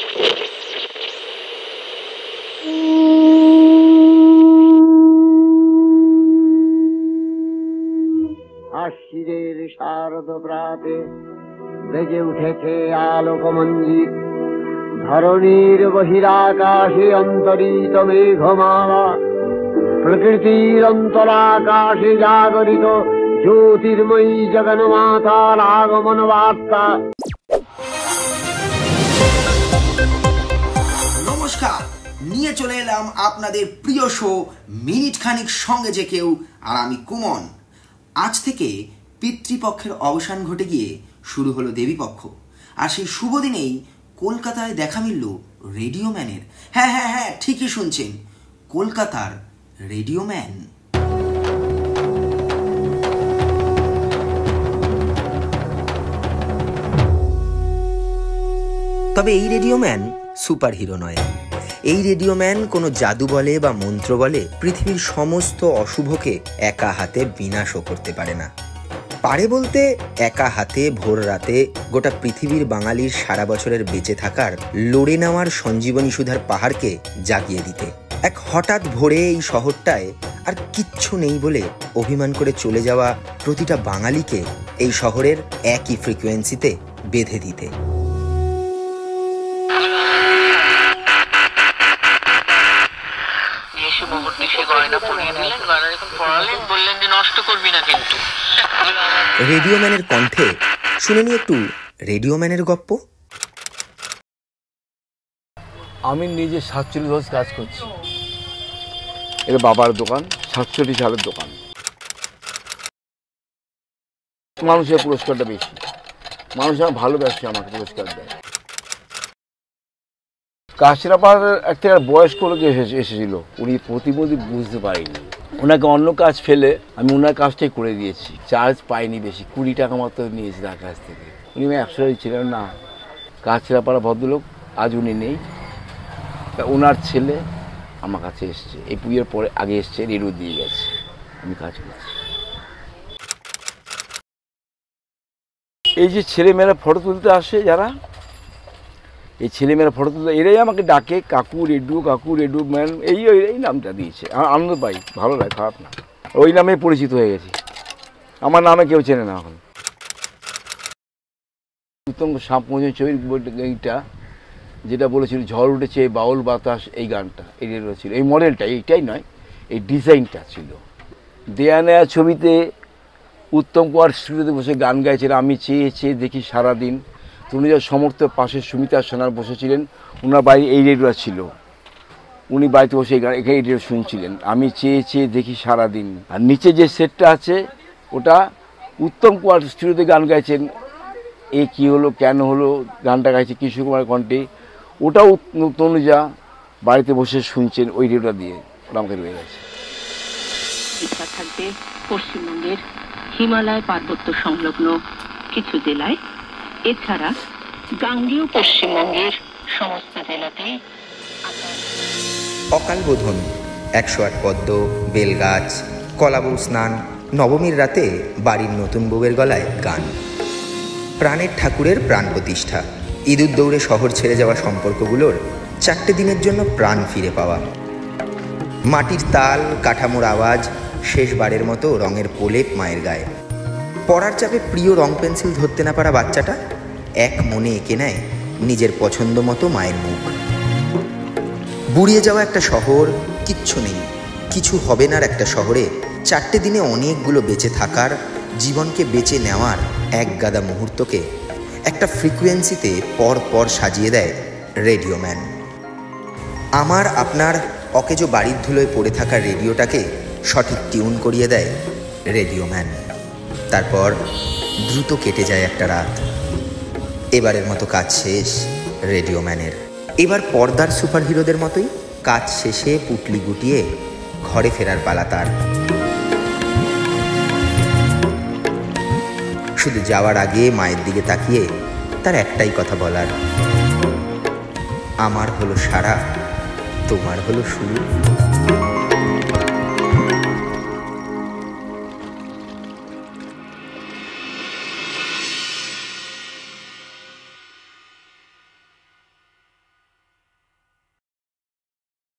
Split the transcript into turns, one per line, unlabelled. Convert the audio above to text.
আশ্বিরের শারদ প্রাতে বেজে উঠেছে আলোকমঞ্জিত, ধরণীর বহিরাকাশে অন্তরিত মেঘমালা, প্রকৃতির অন্তরাকাশে জাগরিত জ্যোতির্ময়ী জগন্মাতার আগমন বার্তা।
নমস্কার, নিয়ে চলে এলাম আপনাদের প্রিয় শো মিনিট খানিক সঙ্গে যে কেউ, আর আমি কুমন। আজ থেকে পিতৃপক্ষের অবসান ঘটে গিয়ে শুরু হলো দেবীপক্ষ, আর সেই শুভ দিনেই কলকাতায় দেখা মিলল রেডিও ম্যানের। হ্যাঁ, ঠিকই শুনছেন, কলকাতার রেডিও ম্যান। তবে এই রেডিও ম্যান সুপার হিরো নয়। এই রেডিও ম্যান কোনো জাদু বলে বা মন্ত্র বলে পৃথিবীর সমস্ত অশুভকে একা হাতে বিনাশও করতে পারে না। পারে বলতে একা হাতে ভোর রাতে গোটা পৃথিবীর বাঙালির সারা বছরের বেঁচে থাকার লড়ে নেওয়ার সঞ্জীবনী সুধার পাহাড়কে জাগিয়ে দিতে। এক হঠাৎ ভোরে এই শহরটায় আর কিচ্ছু নেই বলে অভিমান করে চলে যাওয়া প্রতিটা বাঙালিকে এই শহরের একই ফ্রিকোয়েন্সিতে বেঁধে দিতে। রেডিও ম্যানের কণ্ঠে শুনে নি একটু রেডিও ম্যানের গপ্প।
আমি নিজে 47 বছর কাজ করছি। এটা বাবার দোকান, 47 সালের দোকান। মানুষের পুরস্কারটা বেশি, মানুষ আমার ভালোবাসে, আমাকে পুরস্কার দেয়। কাশিরাপাড়ার একটা বয়স্ক লোক এসেছিল, উনি প্রতিমধ্যে বুঝতে পারিনি, ওনাকে অন্য কাজ ফেলে আমি ওনার কাজটাই করে দিয়েছি। চার্জ পাইনি বেশি, 20 টাকা মতো নিয়েছি তার কাছ থেকে। উনি 100 ছিলেন না। কাশিরাপাড়া ভদ্রলোক, আজ উনি নেই। ওনার ছেলে আমার কাছে এসছে, এই পুজোর পরে আগে এসছে, রেডিও দিয়ে গেছে, আমি কাজ করছি। এই যে ছেলেমেয়েরা ফটো তুলতে আসে, যারা এই ছেলেমেয়েরা ফটো তুলতে, এরাই আমাকে ডাকে কাকু রেডিও ম্যান, এই নামটা দিয়েছে। আমার আনন্দ পাই, ভালো লাগে, খারাপ না। ওই নামে পরিচিত হয়ে গেছি, আমার নামে কেউ চেনে না এখন। উত্তম সাপ মজুর ছবির এইটা যেটা বলেছিল, ঝড় উঠেছে বাউল বাতাস, এই গানটা এই রেডিও ছিল, এই মডেলটা, এইটাই নয়, এই ডিজাইনটা ছিল। দেয়া নেয়া ছবিতে উত্তম কুমার স্টুডিওতে বসে গান গাইছিলেন, আমি চেয়ে দেখি সারাদিন। তনুজার সমর্থ পাশে সুমিতা সোনার বসেছিলেন, ওনার বাড়ি এই রেডিওটা ছিল, উনি বাড়িতে বসে এখানে এই রেডিও শুনছিলেন, আমি চেয়ে দেখি সারাদিন। আর নিচে যে সেটটা আছে ওটা উত্তম কুমার স্টুডিওতে গান গাইছেন, এ কী হলো কেন হলো গানটা গাইছে কিশোর কুমার কণ্ঠে, ওটাও তনুজা বাড়িতে বসে শুনছেন ওই রেডিওটা দিয়ে, ওটা আমাকে রয়ে গেছে।
ইচ্ছা থাকবে পশ্চিমবঙ্গের হিমালয় পার্বত্য সংলগ্ন কিছু জেলায়, এছাড়া গাঙ্গেয় পশ্চিমবঙ্গের সমস্ত জেলাতেই
অকাল বোধন, 108 পদ্ম, বেলগাছ, কলাবউ স্নান, নবমীর রাতে বাড়ির নতুন বউয়ের গলায় গান, প্রাণের ঠাকুরের প্রাণ প্রতিষ্ঠা, ইঁদুর দৌড়ে শহর ছেড়ে যাওয়া সম্পর্কগুলোর 4টে দিনের জন্য প্রাণ ফিরে পাওয়া, মাটির তাল কাঠামোর আওয়াজ, শেষবারের মতো রঙের প্রলেপ মায়ের গায়ে, পড়ার চাপে প্রিয় রং পেন্সিল ধরতে না পারা বাচ্চাটা এক মনে এঁকে নেয় নিজের পছন্দ মতো মায়ের মুখ। বুড়িয়ে যাওয়া একটা শহর, কিচ্ছু নেই, কিছু হবে না একটা শহরে 4টে দিনে অনেকগুলো বেঁচে থাকার, জীবনকে বেঁচে নেওয়ার এক গাদা মুহূর্তকে একটা ফ্রিকোয়েন্সিতে পর সাজিয়ে দেয় রেডিও ম্যান। আমার আপনার অকেজো বাড়ির ধুলোয় পড়ে থাকা রেডিওটাকে সঠিক টিউন করিয়ে দেয় রেডিও ম্যান। তারপর দ্রুত কেটে যায় একটা রাত। এবারের মতো কাজ শেষ রেডিও ম্যানের। এবার পর্দার সুপার হিরোদের মতোই কাজ শেষে পুটলি গুটিয়ে ঘরে ফেরার পালা তার। শুধু যাওয়ার আগে মায়ের দিকে তাকিয়ে তার একটাই কথা বলার, আমার হলো সারা, তোমার হলো শুরু।